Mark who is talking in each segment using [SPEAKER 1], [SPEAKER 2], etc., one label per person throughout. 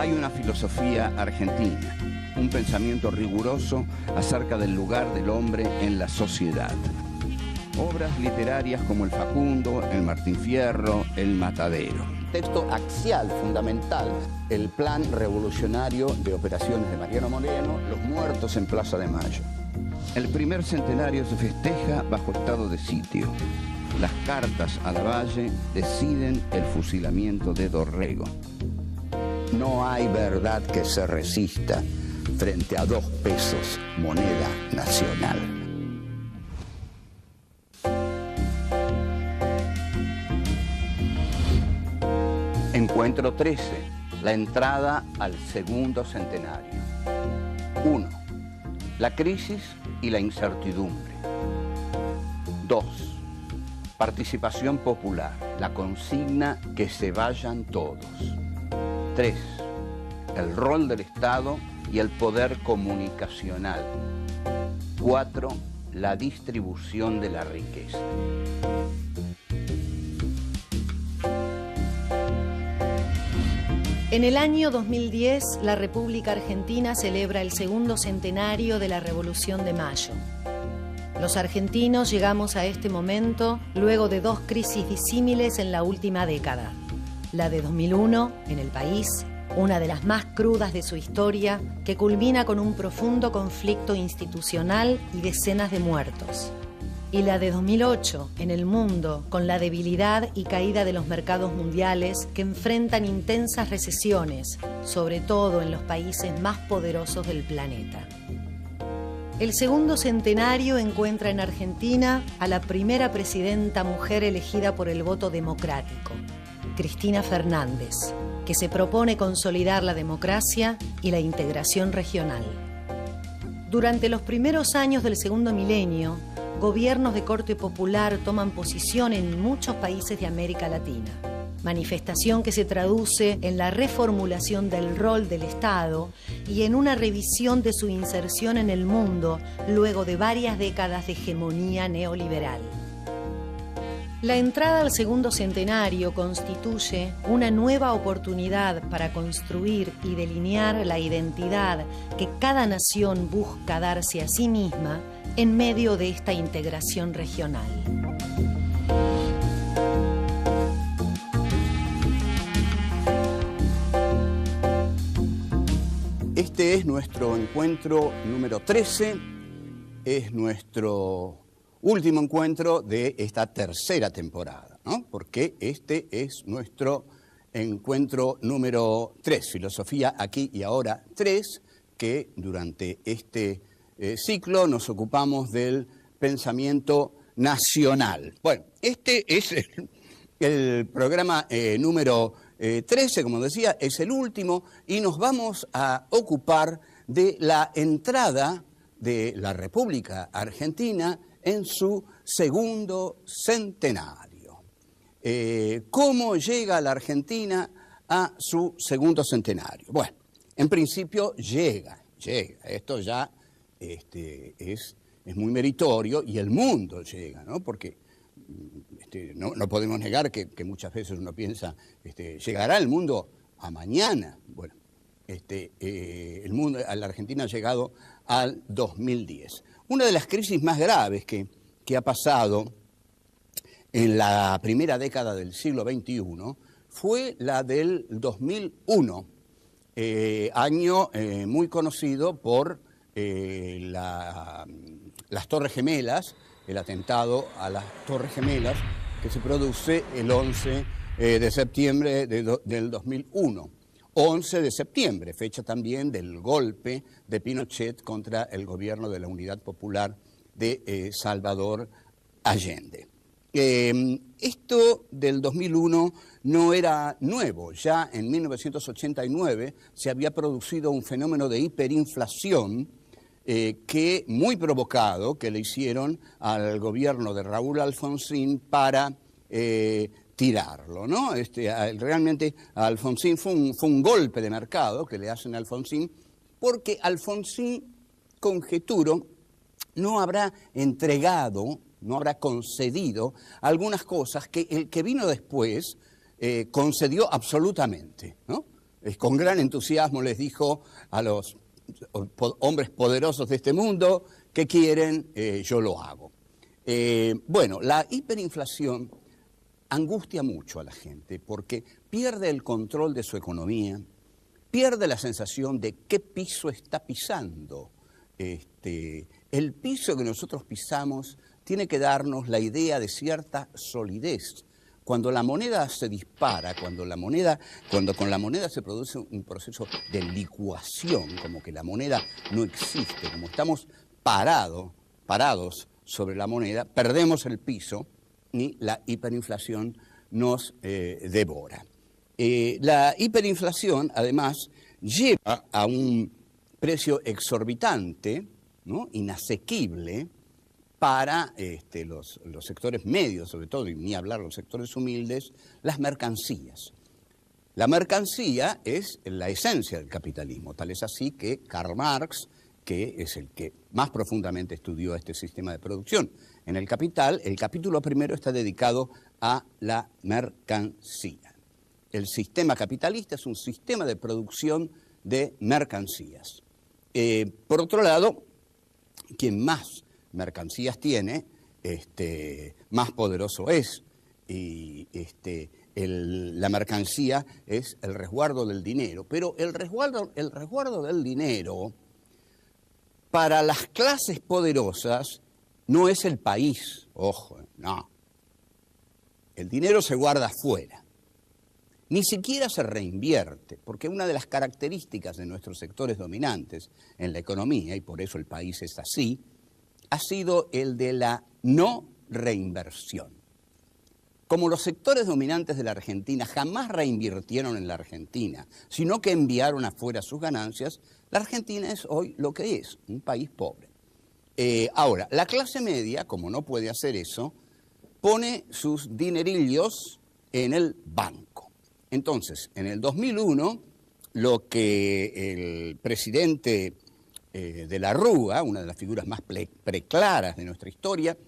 [SPEAKER 1] Hay una filosofía argentina, un pensamiento riguroso acerca del lugar del hombre en la sociedad. Obras literarias como El Facundo, El Martín Fierro, El Matadero.
[SPEAKER 2] Texto axial, fundamental, el plan revolucionario de operaciones de Mariano Moreno, Los muertos en Plaza de Mayo.
[SPEAKER 1] El primer centenario se festeja bajo estado de sitio. Las cartas a Lavalle deciden el fusilamiento de Dorrego.
[SPEAKER 2] No hay verdad que se resista frente a 2 pesos, moneda nacional.
[SPEAKER 1] Encuentro 13. La entrada al segundo centenario. 1. La crisis y la incertidumbre. 2. Participación popular. La consigna que se vayan todos. 3. El rol del Estado y el poder comunicacional. 4. La distribución de la riqueza.
[SPEAKER 3] En el año 2010, la República Argentina celebra el segundo centenario de la Revolución de Mayo. Los argentinos llegamos a este momento luego de 2 crisis disímiles en la última década. La de 2001, en el país, una de las más crudas de su historia, que culmina con un profundo conflicto institucional y decenas de muertos. Y la de 2008, en el mundo, con la debilidad y caída de los mercados mundiales que enfrentan intensas recesiones, sobre todo en los países más poderosos del planeta. El segundo centenario encuentra en Argentina a la primera presidenta mujer elegida por el voto democrático, Cristina Fernández, que se propone consolidar la democracia y la integración regional. Durante los primeros años del segundo milenio, gobiernos de corte popular toman posición en muchos países de América Latina. Manifestación que se traduce en la reformulación del rol del Estado y en una revisión de su inserción en el mundo luego de varias décadas de hegemonía neoliberal. La entrada al segundo centenario constituye una nueva oportunidad para construir y delinear la identidad que cada nación busca darse a sí misma en medio de esta integración regional.
[SPEAKER 2] Este es nuestro encuentro número 13, es nuestro último encuentro de esta tercera temporada, ¿no? Porque este es nuestro encuentro número 3, Filosofía Aquí y Ahora 3, que durante este ciclo nos ocupamos del pensamiento nacional. Bueno, este es el programa número 13, como decía, es el último, y nos vamos a ocupar de la entrada de la República Argentina en su segundo centenario. ¿Cómo llega la Argentina a su segundo centenario? Bueno, en principio llega. Esto ya es muy meritorio, y el mundo llega, ¿no? Porque no podemos negar que muchas veces uno piensa, ¿llegará el mundo a mañana? Bueno, el mundo, a la Argentina ha llegado al 2010. Una de las crisis más graves que ha pasado en la primera década del siglo XXI fue la del 2001, año muy conocido por las Torres Gemelas, el atentado a las Torres Gemelas que se produce el 11 de septiembre del 2001. 11 de septiembre, fecha también del golpe de Pinochet contra el gobierno de la Unidad Popular de Salvador Allende. Esto del 2001 no era nuevo. Ya en 1989 se había producido un fenómeno de hiperinflación que muy provocado, que le hicieron al gobierno de Raúl Alfonsín para tirarlo, ¿no? Realmente a Alfonsín fue un golpe de mercado que le hacen a Alfonsín, porque Alfonsín, conjeturo, no habrá entregado, no habrá concedido algunas cosas que el que vino después concedió absolutamente, ¿no? con gran entusiasmo les dijo a los hombres poderosos de este mundo que quieren, yo lo hago. Bueno, la hiperinflación angustia mucho a la gente porque pierde el control de su economía, pierde la sensación de qué piso está pisando. El piso que nosotros pisamos tiene que darnos la idea de cierta solidez. Cuando la moneda se dispara, cuando con la moneda se produce un proceso de licuación, como que la moneda no existe, como estamos parados sobre la moneda, perdemos el piso y la hiperinflación nos devora. La hiperinflación, además, lleva a un precio exorbitante, ¿no?, inasequible, para los sectores medios, sobre todo, y ni hablar los sectores humildes, las mercancías. La mercancía es la esencia del capitalismo, tal es así que Karl Marx, que es el que más profundamente estudió este sistema de producción en el Capital, el capítulo primero está dedicado a la mercancía. El sistema capitalista es un sistema de producción de mercancías. Por otro lado, quien más mercancías tiene, más poderoso es. Y la mercancía es el resguardo del dinero. Pero el resguardo del dinero para las clases poderosas no es el país. Ojo, no. El dinero se guarda afuera. Ni siquiera se reinvierte, porque una de las características de nuestros sectores dominantes en la economía, y por eso el país es así, ha sido el de la no reinversión. Como los sectores dominantes de la Argentina jamás reinvirtieron en la Argentina, sino que enviaron afuera sus ganancias, la Argentina es hoy lo que es, un país pobre. Ahora, la clase media, como no puede hacer eso, pone sus dinerillos en el banco. Entonces, en el 2001, lo que el presidente de la Rúa, una de las figuras más preclaras de nuestra historia,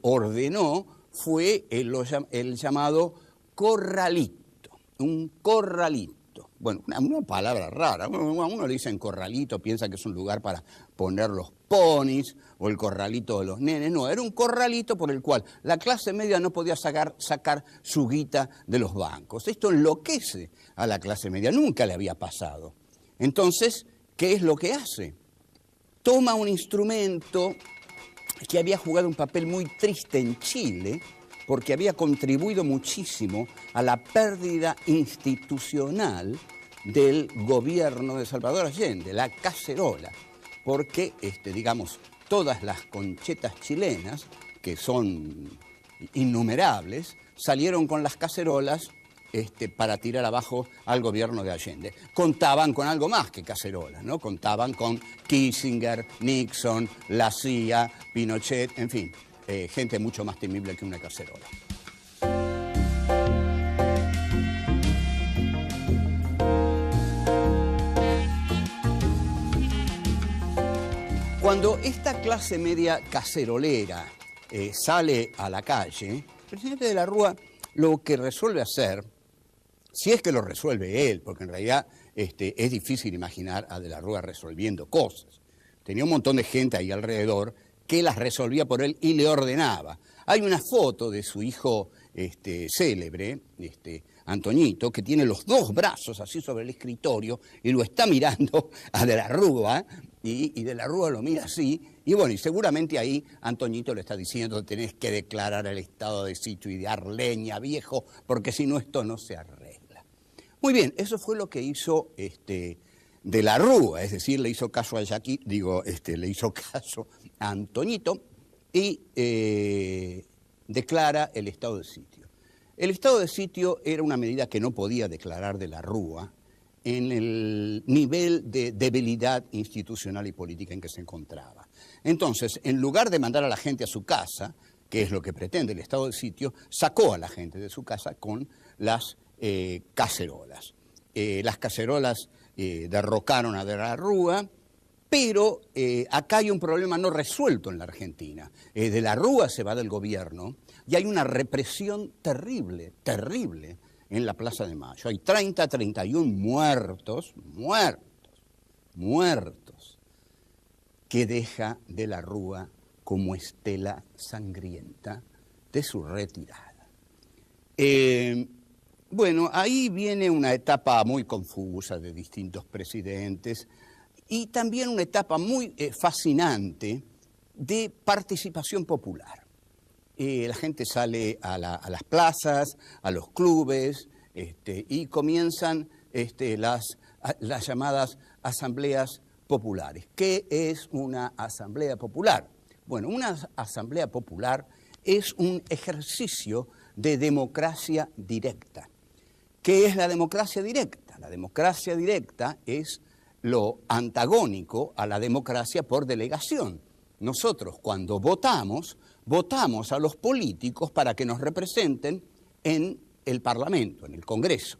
[SPEAKER 2] ordenó fue el llamado corralito, un corralito. Bueno, una palabra rara, a uno le dicen corralito, piensa que es un lugar para poner los ponis o el corralito de los nenes. No, era un corralito por el cual la clase media no podía sacar su guita de los bancos. Esto enloquece a la clase media, nunca le había pasado. Entonces, ¿qué es lo que hace? Toma un instrumento que había jugado un papel muy triste en Chile, porque había contribuido muchísimo a la pérdida institucional del gobierno de Salvador Allende, la cacerola, porque, digamos, todas las conchetas chilenas, que son innumerables, salieron con las cacerolas para tirar abajo al gobierno de Allende. Contaban con algo más que cacerolas, ¿no? Contaban con Kissinger, Nixon, la CIA, Pinochet, en fin, gente mucho más temible que una cacerola. Cuando esta clase media cacerolera sale a la calle, el presidente de la Rúa lo que resuelve hacer, si es que lo resuelve él, porque en realidad es difícil imaginar a de la Rúa resolviendo cosas. Tenía un montón de gente ahí alrededor que las resolvía por él y le ordenaba. Hay una foto de su hijo célebre, Antoñito, que tiene los dos brazos así sobre el escritorio y lo está mirando a de la Rúa, y de la Rúa lo mira así, y bueno, y seguramente ahí Antoñito le está diciendo: tenés que declarar el estado de sitio y dar leña, viejo, porque si no esto no se arregla. Muy bien, eso fue lo que hizo de la Rúa, es decir, le hizo caso a le hizo caso a Antoñito y declara el estado de sitio. El estado de sitio era una medida que no podía declarar de la Rúa en el nivel de debilidad institucional y política en que se encontraba. Entonces, en lugar de mandar a la gente a su casa, que es lo que pretende el estado de sitio, sacó a la gente de su casa con las cacerolas. Las cacerolas derrocaron a de la Rúa, pero acá hay un problema no resuelto en la Argentina. De la Rúa se va del gobierno y hay una represión terrible, terrible en la Plaza de Mayo. Hay 30, 31 muertos, que deja de la Rúa como estela sangrienta de su retirada. Bueno, ahí viene una etapa muy confusa de distintos presidentes y también una etapa muy fascinante de participación popular. La gente sale a las plazas, a los clubes, y comienzan las llamadas asambleas populares. ¿Qué es una asamblea popular? Bueno, una asamblea popular es un ejercicio de democracia directa. ¿Qué es la democracia directa? La democracia directa es lo antagónico a la democracia por delegación. Nosotros cuando votamos a los políticos para que nos representen en el Parlamento, en el Congreso.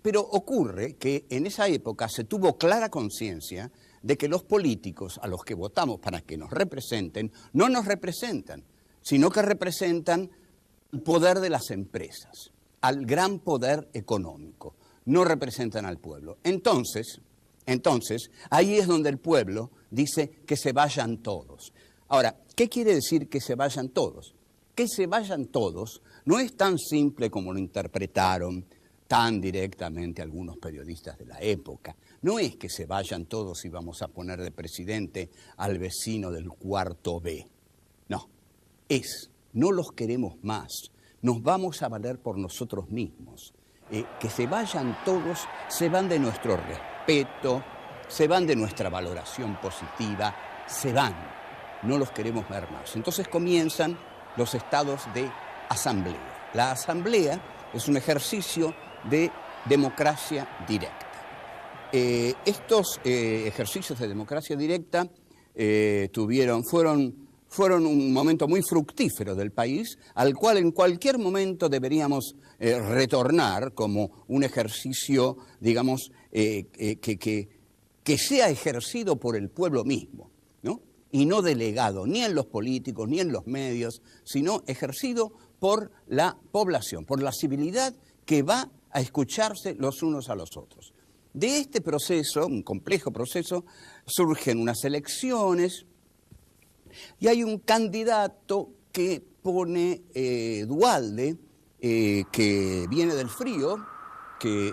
[SPEAKER 2] Pero ocurre que en esa época se tuvo clara conciencia de que los políticos a los que votamos para que nos representen, no nos representan, sino que representan el poder de las empresas, al gran poder económico, no representan al pueblo. Entonces, ahí es donde el pueblo dice que se vayan todos. Ahora, ¿qué quiere decir que se vayan todos? Que se vayan todos no es tan simple como lo interpretaron tan directamente algunos periodistas de la época. No es que se vayan todos y vamos a poner de presidente al vecino del cuarto B. No, no los queremos más, nos vamos a valer por nosotros mismos. Que se vayan todos, se van de nuestro respeto, se van de nuestra valoración positiva, se van, no los queremos ver más. Entonces comienzan los estados de asamblea. La asamblea es un ejercicio de democracia directa. Estos ejercicios de democracia directa fueron un momento muy fructífero del país, al cual en cualquier momento deberíamos retornar como un ejercicio, digamos, que sea ejercido por el pueblo mismo, ¿no? Y no delegado ni en los políticos ni en los medios, sino ejercido por la población, por la civilidad que va a escucharse los unos a los otros. De este proceso, un complejo proceso, surgen unas elecciones y hay un candidato que pone Duhalde, que viene del Frío, que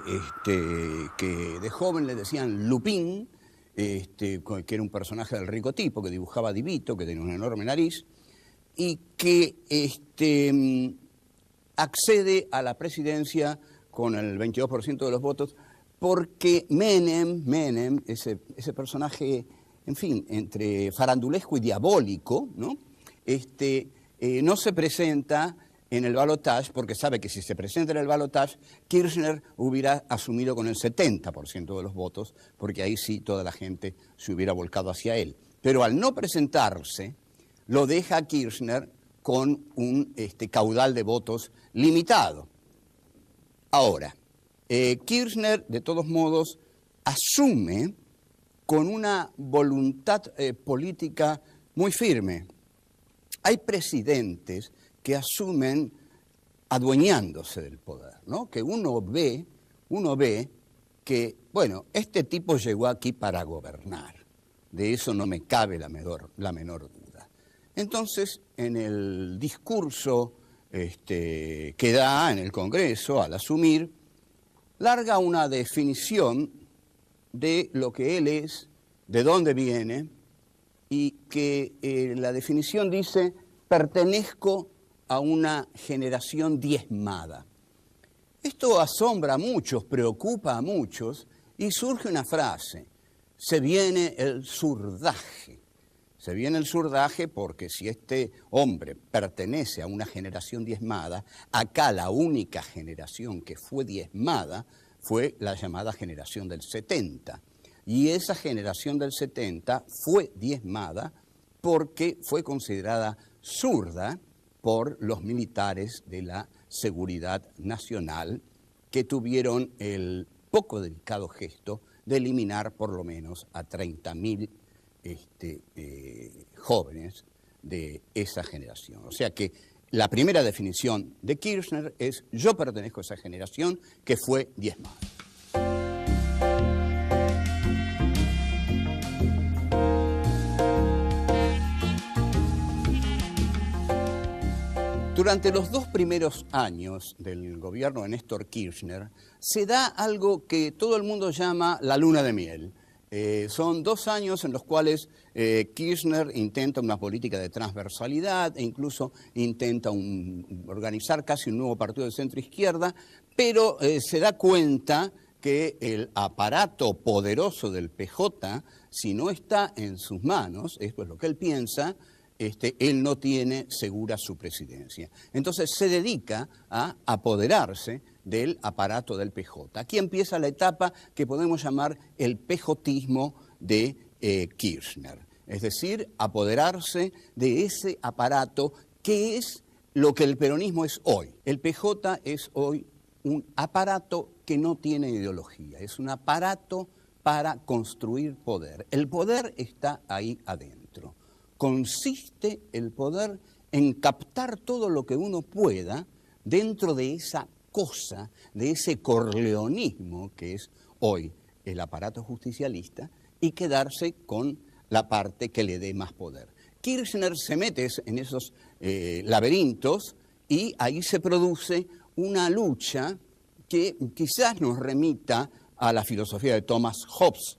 [SPEAKER 2] de joven le decían Lupín, que era un personaje del rico tipo, que dibujaba divito, que tenía una enorme nariz, y que accede a la presidencia con el 22% de los votos, porque Menem, ese personaje, en fin, entre farandulesco y diabólico, ¿no? No se presenta en el balotaje, porque sabe que si se presenta en el balotaje, Kirchner hubiera asumido con el 70% de los votos, porque ahí sí toda la gente se hubiera volcado hacia él. Pero al no presentarse, lo deja Kirchner con un caudal de votos limitado. Ahora, Kirchner, de todos modos, asume con una voluntad política muy firme. Hay presidentes que asumen adueñándose del poder, ¿no? Que uno ve que, bueno, este tipo llegó aquí para gobernar. De eso no me cabe la menor duda. Entonces, en el discurso que da en el Congreso, al asumir, larga una definición de lo que él es, de dónde viene, y que la definición dice: pertenezco a una generación diezmada. Esto asombra a muchos, preocupa a muchos, y surge una frase: se viene el surdaje. Se viene el surdaje porque si este hombre pertenece a una generación diezmada, acá la única generación que fue diezmada fue la llamada generación del 70. Y esa generación del 70 fue diezmada porque fue considerada zurda por los militares de la Seguridad Nacional, que tuvieron el poco delicado gesto de eliminar por lo menos a 30.000 jóvenes de esa generación. O sea que la primera definición de Kirchner es: yo pertenezco a esa generación que fue diezmada. Durante los 2 primeros años del gobierno de Néstor Kirchner se da algo que todo el mundo llama la luna de miel. Son 2 años en los cuales Kirchner intenta una política de transversalidad e incluso intenta organizar casi un nuevo partido de centro-izquierda, pero se da cuenta que el aparato poderoso del PJ, si no está en sus manos, esto es lo que él piensa, él no tiene segura su presidencia. Entonces se dedica a apoderarse del aparato del PJ. Aquí empieza la etapa que podemos llamar el pejotismo de Kirchner. Es decir, apoderarse de ese aparato que es lo que el peronismo es hoy. El PJ es hoy un aparato que no tiene ideología, es un aparato para construir poder. El poder está ahí adentro. Consiste el poder en captar todo lo que uno pueda dentro de esa cosa, de ese corleonismo que es hoy el aparato justicialista, y quedarse con la parte que le dé más poder. Kirchner se mete en esos laberintos y ahí se produce una lucha que quizás nos remita a la filosofía de Thomas Hobbes.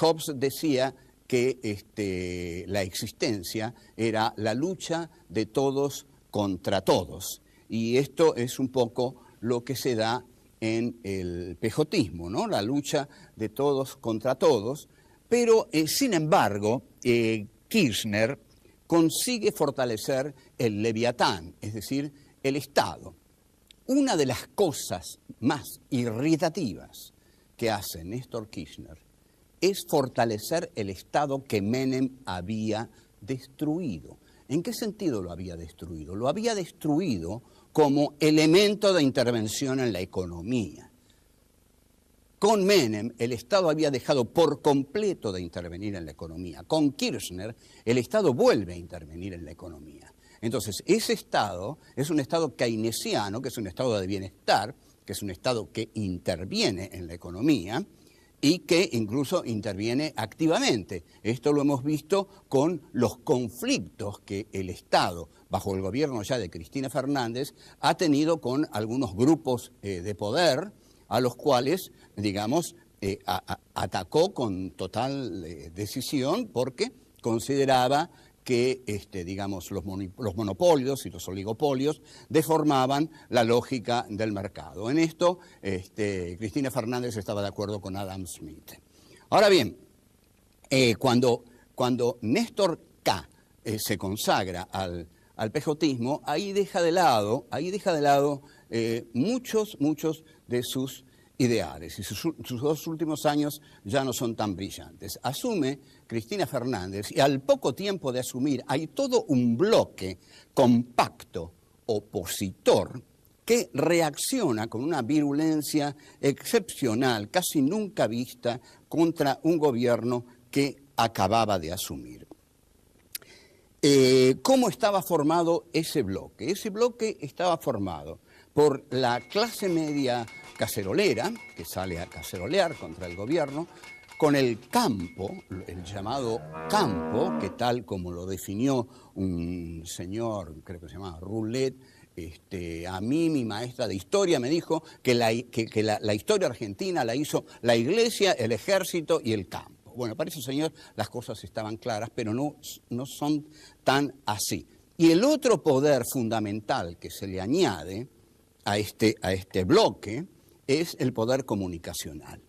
[SPEAKER 2] Hobbes decía que la existencia era la lucha de todos contra todos. Y esto es un poco lo que se da en el pejotismo, ¿no? La lucha de todos contra todos. Pero, sin embargo, Kirchner consigue fortalecer el leviatán, es decir, el Estado. Una de las cosas más irritativas que hace Néstor Kirchner es fortalecer el Estado que Menem había destruido. ¿En qué sentido lo había destruido? Lo había destruido como elemento de intervención en la economía. Con Menem, el Estado había dejado por completo de intervenir en la economía. Con Kirchner, el Estado vuelve a intervenir en la economía. Entonces, ese Estado es un Estado keynesiano, que es un Estado de bienestar, que es un Estado que interviene en la economía, y que incluso interviene activamente. Esto lo hemos visto con los conflictos que el Estado, bajo el gobierno ya de Cristina Fernández, ha tenido con algunos grupos de poder, a los cuales, digamos, atacó con total decisión, porque consideraba que digamos, los monopolios y los oligopolios deformaban la lógica del mercado. En esto, Cristina Fernández estaba de acuerdo con Adam Smith. Ahora bien, cuando Néstor K. Se consagra al pejotismo, ahí deja de lado muchos de sus ideales, y sus 2 últimos años ya no son tan brillantes. Asume Cristina Fernández y al poco tiempo de asumir hay todo un bloque compacto opositor que reacciona con una virulencia excepcional, casi nunca vista, contra un gobierno que acababa de asumir. ¿Cómo estaba formado ese bloque? Ese bloque estaba formado por la clase media cacerolera, que sale a cacerolear contra el gobierno, con el campo, el llamado campo, que tal como lo definió un señor, creo que se llamaba Roulet, a mí mi maestra de historia me dijo que la historia argentina la hizo la iglesia, el ejército y el campo. Bueno, para ese señor las cosas estaban claras, pero no son tan así. Y el otro poder fundamental que se le añade a este bloque es el poder comunicacional.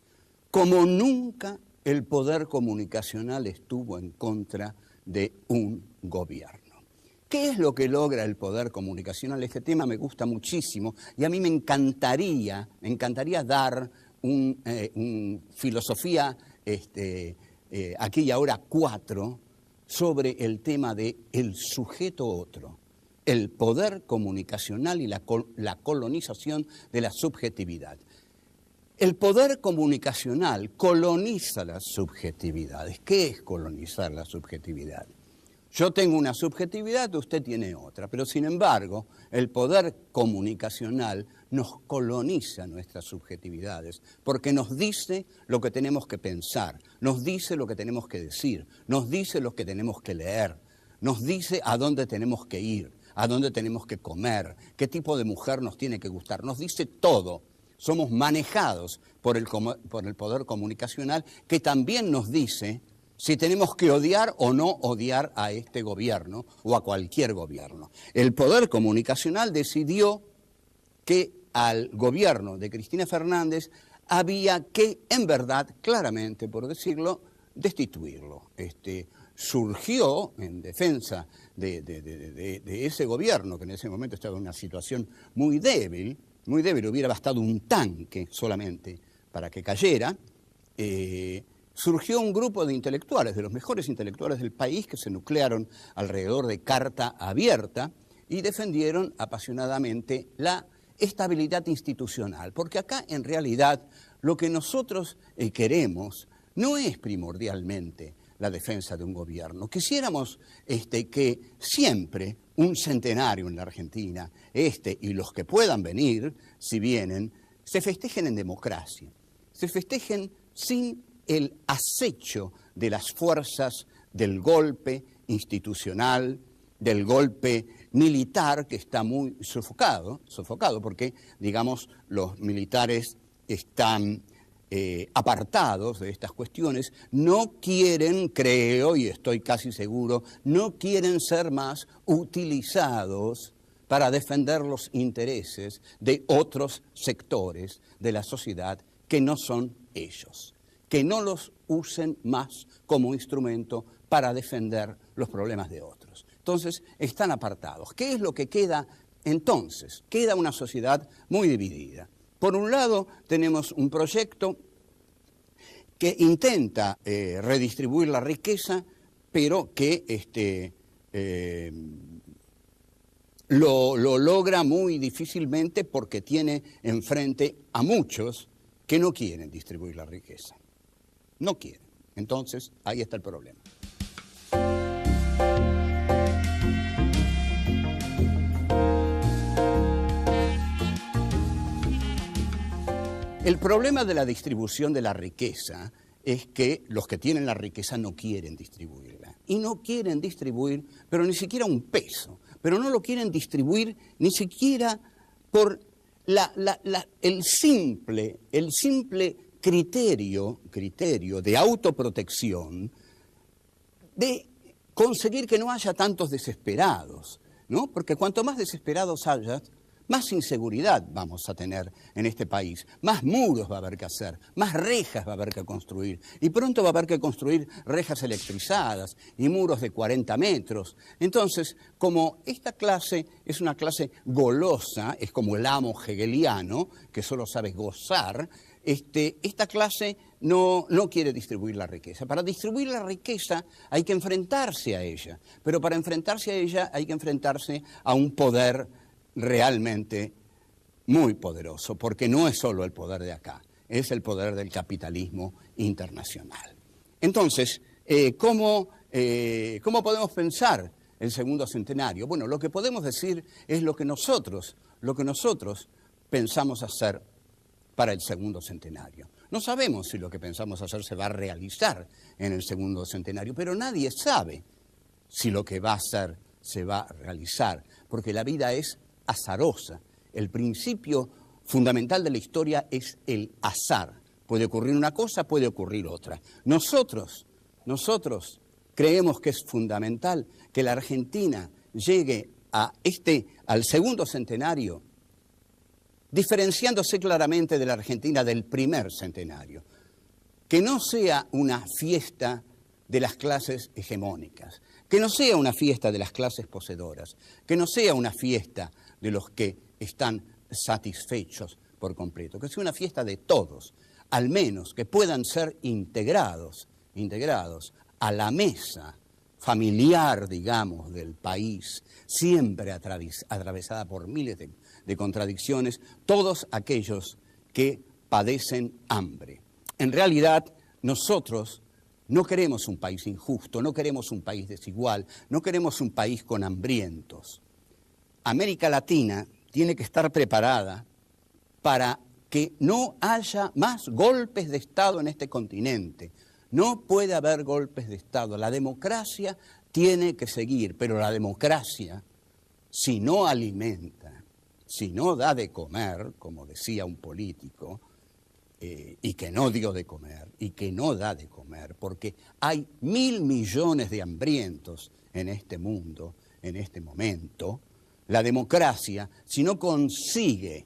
[SPEAKER 2] Como nunca el poder comunicacional estuvo en contra de un gobierno. ¿Qué es lo que logra el poder comunicacional? Este tema me gusta muchísimo y a mí me encantaría dar un filosofía aquí y ahora 4 sobre el tema de el sujeto otro, el poder comunicacional y la colonización de la subjetividad. El poder comunicacional coloniza las subjetividades. ¿Qué es colonizar la subjetividad? Yo tengo una subjetividad, usted tiene otra, pero sin embargo, el poder comunicacional nos coloniza nuestras subjetividades, porque nos dice lo que tenemos que pensar, nos dice lo que tenemos que decir, nos dice lo que tenemos que leer, nos dice a dónde tenemos que ir, a dónde tenemos que comer, qué tipo de mujer nos tiene que gustar, nos dice todo. Somos manejados por el poder comunicacional, que también nos dice si tenemos que odiar o no odiar a este gobierno o a cualquier gobierno. El poder comunicacional decidió que al gobierno de Cristina Fernández había que, en verdad, claramente, por decirlo, destituirlo. Surgió en defensa de ese gobierno, que en ese momento estaba en una situación muy débil, hubiera bastado un tanque solamente para que cayera. Surgió un grupo de intelectuales, de los mejores intelectuales del país, que se nuclearon alrededor de Carta Abierta y defendieron apasionadamente la estabilidad institucional. Porque acá, en realidad, lo que nosotros queremos no es primordialmente la defensa de un gobierno. Quisiéramos que siempre un centenario en la Argentina, y los que puedan venir, si vienen, se festejen en democracia, se festejen sin el acecho de las fuerzas del golpe institucional, del golpe militar, que está muy sofocado porque, digamos, los militares están apartados de estas cuestiones, no quieren, creo, y estoy casi seguro, no quieren ser más utilizados para defender los intereses de otros sectores de la sociedad que no son ellos. Que no los usen más como instrumento para defender los problemas de otros. Entonces, están apartados. ¿Qué es lo que queda entonces? Queda una sociedad muy dividida. Por un lado, tenemos un proyecto que intenta redistribuir la riqueza, pero que lo logra muy difícilmente porque tiene enfrente a muchos que no quieren distribuir la riqueza. No quieren. Entonces, ahí está el problema. El problema de la distribución de la riqueza es que los que tienen la riqueza no quieren distribuirla. Y no quieren distribuir, pero ni siquiera un peso. Pero no lo quieren distribuir ni siquiera por el simple criterio de autoprotección, de conseguir que no haya tantos desesperados, ¿no? Porque cuanto más desesperados haya, más inseguridad vamos a tener en este país, más muros va a haber que hacer, más rejas va a haber que construir, y pronto va a haber que construir rejas electrizadas y muros de 40 metros. Entonces, como esta clase es una clase golosa, es como el amo hegeliano, que solo sabe gozar, esta clase no quiere distribuir la riqueza. Para distribuir la riqueza hay que enfrentarse a ella, pero para enfrentarse a ella hay que enfrentarse a un poder realmente muy poderoso, porque no es solo el poder de acá, es el poder del capitalismo internacional. Entonces, ¿cómo podemos pensar el segundo centenario? Bueno, lo que podemos decir es lo que nosotros pensamos hacer para el segundo centenario. No sabemos si lo que pensamos hacer se va a realizar en el segundo centenario, pero nadie sabe si lo que va a hacer se va a realizar, porque la vida es azarosa. El principio fundamental de la historia es el azar. Puede ocurrir una cosa, puede ocurrir otra. Nosotros creemos que es fundamental que la Argentina llegue al segundo centenario diferenciándose claramente de la Argentina del primer centenario. Que no sea una fiesta de las clases hegemónicas, que no sea una fiesta de las clases poseedoras, que no sea una fiesta de los que están satisfechos por completo, que sea una fiesta de todos, al menos que puedan ser integrados a la mesa familiar, digamos, del país, siempre atravesada por miles de contradicciones, todos aquellos que padecen hambre. En realidad, nosotros No queremos un país injusto, no queremos un país desigual, no queremos un país con hambrientos. América Latina tiene que estar preparada para que no haya más golpes de Estado en este continente. No puede haber golpes de Estado. La democracia tiene que seguir, pero la democracia, si no alimenta, si no da de comer, como decía un político, y que no dio de comer, y que no da de comer, porque hay 1.000 millones de hambrientos en este mundo, en este momento. La democracia, si no consigue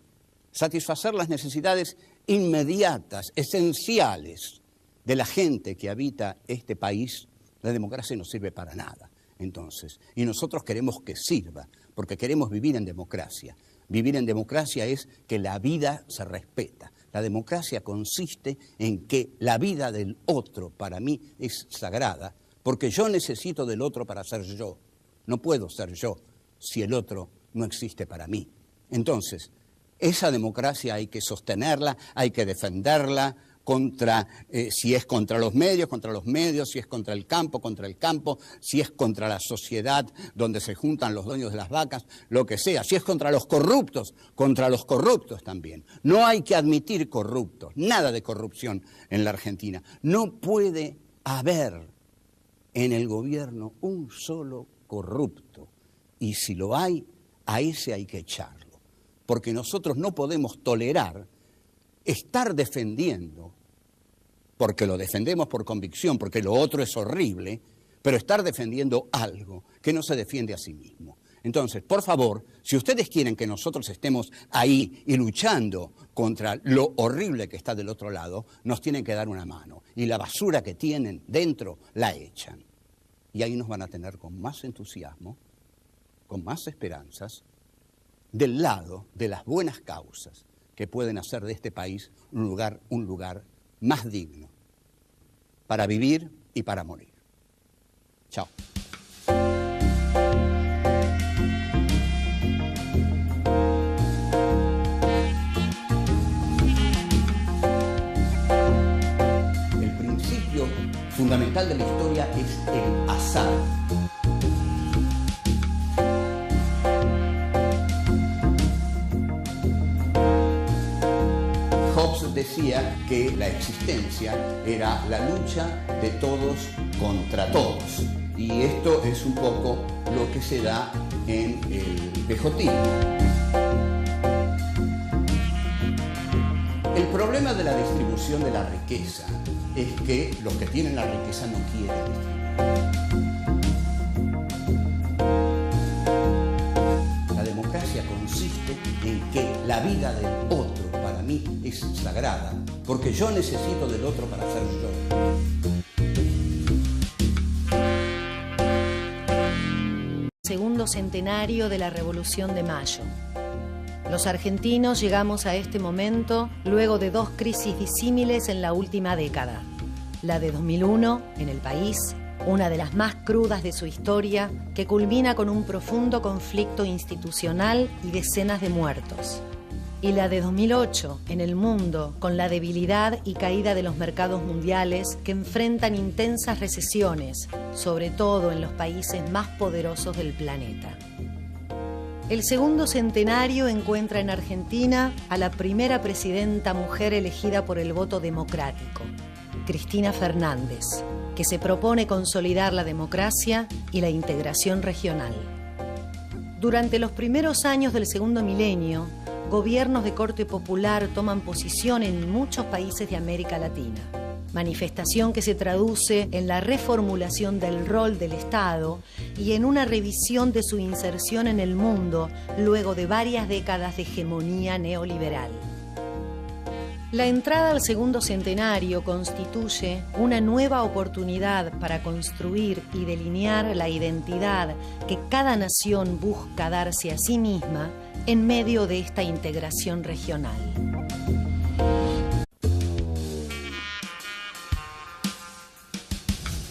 [SPEAKER 2] satisfacer las necesidades inmediatas, esenciales de la gente que habita este país, la democracia no sirve para nada. Entonces, y nosotros queremos que sirva, porque queremos vivir en democracia. Vivir en democracia es que la vida se respeta. La democracia consiste en que la vida del otro para mí es sagrada, porque yo necesito del otro para ser yo. No puedo ser yo si el otro no existe para mí. Entonces, esa democracia hay que sostenerla, hay que defenderla, si es contra los medios, si es contra el campo, si es contra la sociedad donde se juntan los dueños de las vacas, lo que sea, si es contra los corruptos también. No hay que admitir corruptos, nada de corrupción en la Argentina. No puede haber en el gobierno un solo corrupto, y si lo hay, a ese hay que echarlo, porque nosotros no podemos tolerar estar defendiendo, porque lo defendemos por convicción, porque lo otro es horrible, pero estar defendiendo algo que no se defiende a sí mismo. Entonces, por favor, si ustedes quieren que nosotros estemos ahí y luchando contra lo horrible que está del otro lado, nos tienen que dar una mano. Y la basura que tienen dentro la echan. Y ahí nos van a tener con más entusiasmo, con más esperanzas, del lado de las buenas causas que pueden hacer de este país un lugar más digno para vivir y para morir. Chao. El principio fundamental de la historia es el azar. Decía que la existencia era la lucha de todos contra todos. Y esto es un poco lo que se da en el pejotismo. El problema de la distribución de la riqueza es que los que tienen la riqueza no quieren distribuir. La democracia consiste en que la vida del otro para mí es sagrada, porque yo necesito del otro para ser yo.
[SPEAKER 3] Segundo centenario de la Revolución de Mayo. Los argentinos llegamos a este momento luego de dos crisis disímiles en la última década. La de 2001 en el país, una de las más crudas de su historia, que culmina con un profundo conflicto institucional y decenas de muertos. Y la de 2008 en el mundo, con la debilidad y caída de los mercados mundiales que enfrentan intensas recesiones, sobre todo en los países más poderosos del planeta. El segundo centenario encuentra en Argentina a la primera presidenta mujer elegida por el voto democrático, Cristina Fernández, que se propone consolidar la democracia y la integración regional. Durante los primeros años del segundo milenio, gobiernos de corte popular toman posición en muchos países de América Latina. Manifestación que se traduce en la reformulación del rol del Estado y en una revisión de su inserción en el mundo luego de varias décadas de hegemonía neoliberal. La entrada al segundo centenario constituye una nueva oportunidad para construir y delinear la identidad que cada nación busca darse a sí misma en medio de esta integración regional.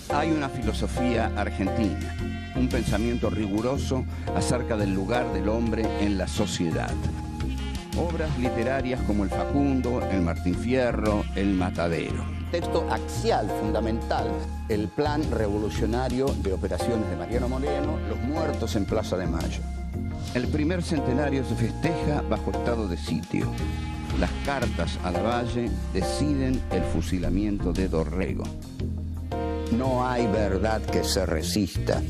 [SPEAKER 1] Hay una filosofía argentina, un pensamiento riguroso acerca del lugar del hombre en la sociedad. Obras literarias como el Facundo, el Martín Fierro, el Matadero.
[SPEAKER 2] Texto axial, fundamental, el plan revolucionario de operaciones de Mariano Moreno, Los muertos en Plaza de Mayo.
[SPEAKER 1] El primer centenario se festeja bajo estado de sitio. Las cartas a Lavalle deciden el fusilamiento de Dorrego.
[SPEAKER 2] No hay verdad que se resista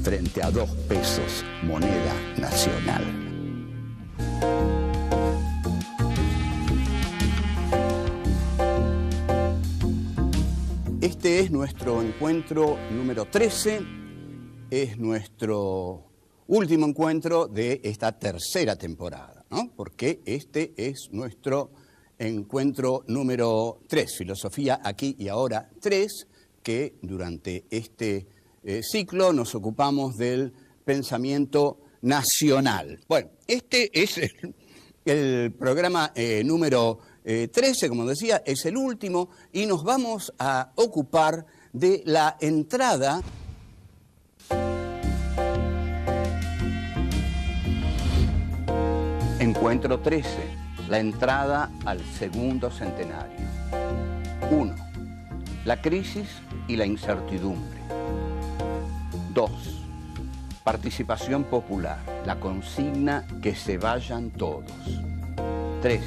[SPEAKER 2] frente a 2 pesos, moneda nacional. Este es nuestro encuentro número 13, es nuestro último encuentro de esta tercera temporada, ¿no? Porque este es nuestro encuentro número 3, Filosofía aquí y ahora 3, que durante este ciclo nos ocupamos del pensamiento nacional. Bueno, este es el programa número 13, como decía, es el último, y nos vamos a ocupar de la entrada Encuentro 13, la entrada al segundo centenario. 1. La crisis y la incertidumbre. 2. Participación popular, la consigna que se vayan todos. 3.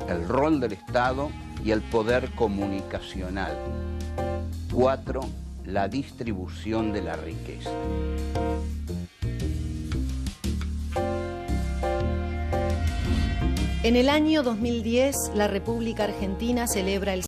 [SPEAKER 2] El rol del Estado y el poder comunicacional. 4. La distribución de la riqueza.
[SPEAKER 3] En el año 2010, la República Argentina celebra el